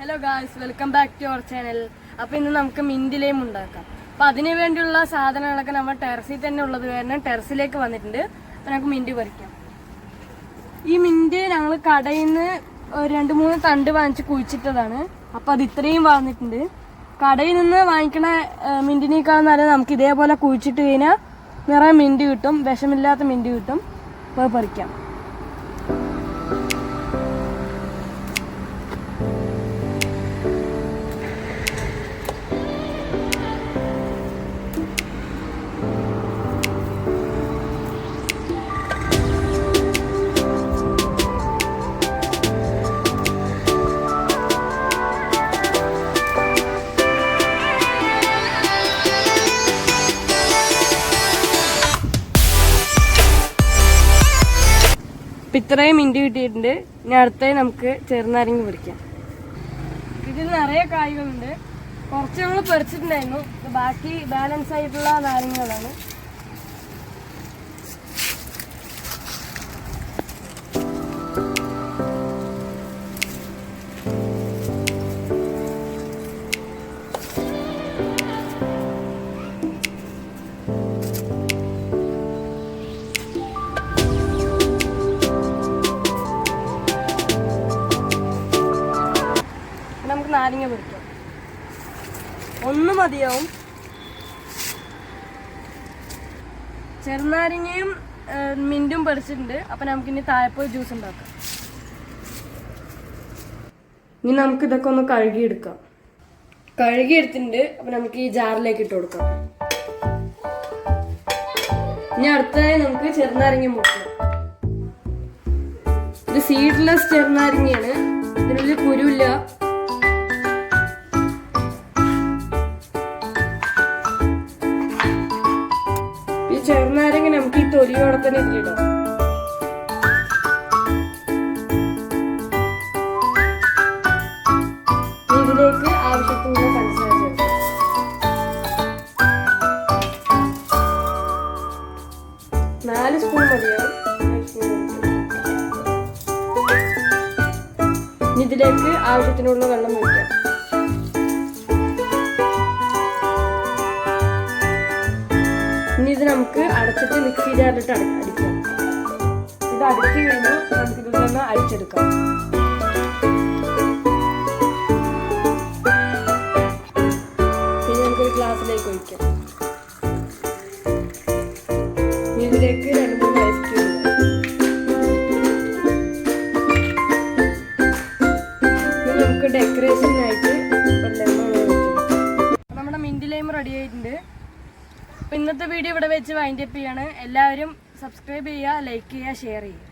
Hello guys, welcome back to our channel. അപ്പോൾ ഇന്ന് നമുക്ക് മിന്റ് ലൈം ഉണ്ടാക്കാം. അപ്പോൾ അതിന് വേണ്ടിയുള്ള സാധനങ്ങളൊക്കെ നമ്മൾ ടെറസിൽ തന്നെ ഉള്ളത് കാരണം ടെറസിലേക്ക് വന്നിട്ടുണ്ട്. അപ്പോൾ നമുക്ക് മിന്റ് പറിക്കാം. ഈ മിന്റ് ഞങ്ങൾ കടയിൽ നിന്ന് 2-3 തണ്ട് വാങ്ങിച്ച് കുഴിച്ചിട്ടതാണ്. അപ്പോൾ അത് ഇത്രയും വന്നിട്ടുണ്ട്. കടയിൽ നിന്ന് വാങ്ങിക്കണ മിന്റിനേക്കാൾ നല്ല നമുക്ക് ഇതേപോലെ കുഴിച്ചിട്ട് കഴിഞ്ഞാൽ നിറയെ മിന്റ് കിട്ടും, വിഷമില്ലാത്ത മിന്റ് കിട്ടും. അപ്പോൾ പറിക്കാം. ഇത്രയും മിന്റ് കിട്ടിയിട്ടുണ്ട്. ഇനി അടുത്തായി നമുക്ക് ചെറുനാരങ്ങ പറിക്കാം. ഇതിൽ നിറയെ കായ്കളുണ്ട്. കുറച്ച് നമ്മൾ പറിച്ചിട്ടുണ്ടായിരുന്നു, ബാക്കി ബാലൻസ് ആയിട്ടുള്ള നാരങ്ങകളാണ്. നമുക്ക് നാരങ്ങ പറിക്കാം. ഒന്ന് മതിയാവും. ചെറുനാരങ്ങയും മിന്റും പറിച്ചിട്ടുണ്ട്. അപ്പം നമുക്കിനി താഴെപ്പോയി ജ്യൂസ് ഉണ്ടാക്കാം. ഇനി നമുക്ക് ഇതൊക്കെ ഒന്ന് കഴുകിയെടുക്കാം. കഴുകിയെടുത്തിട്ടുണ്ട്. അപ്പം നമുക്ക് ഈ ജാറിലേക്ക് ഇട്ട് കൊടുക്കാം. ഇനി അടുത്തതായി നമുക്ക് ചെറുനാരങ്ങ മുറിക്കാം. ഇത് സീഡ്ലെസ് ചെറുനാരങ്ങയാണ്. ഇതിനുള്ളിൽ കുരുവില്ല. ചെറുനാരങ്ങ നമുക്ക് ഈ തൊലിയോടെ തന്നെ ഇതിലിടാം. ഇതിലേക്ക് ആവശ്യത്തിനുള്ള പഞ്ചസാര ചേർക്കാം. നാല് സ്പൂൺ മതിയാവും. ഇതിലേക്ക് ആവശ്യത്തിനുള്ള വെള്ളം ഒഴിക്കാം. ഇനി ഇത് നമുക്ക് അടച്ചിട്ട് മിക്സി ജാറിലിട്ട് അടിക്കാം. ഇത് അടിച്ചു കഴിഞ്ഞാൽ നമുക്ക് ഇതിൽ നിന്ന് അരിച്ചെടുക്കാം. പിന്നെ നമുക്കൊരു ഗ്ലാസ്സിലേക്ക് ഒഴിക്കാം. ഇതിലേക്ക് 2-3 ഐസ് ക്യൂബ്. ഇനി നമുക്ക് ഡെക്കറേഷനായിട്ട് നമ്മുടെ മിന്റ് ലൈം റെഡി ആയിട്ടുണ്ട്. അപ്പോൾ ഇന്നത്തെ വീഡിയോ ഇവിടെ വെച്ച് വൈൻഡ് അപ്പ് ചെയ്യാണ്. എല്ലാവരും സബ്സ്ക്രൈബ് ചെയ്യുക, ലൈക്ക് ചെയ്യുക, ഷെയർ ചെയ്യുക.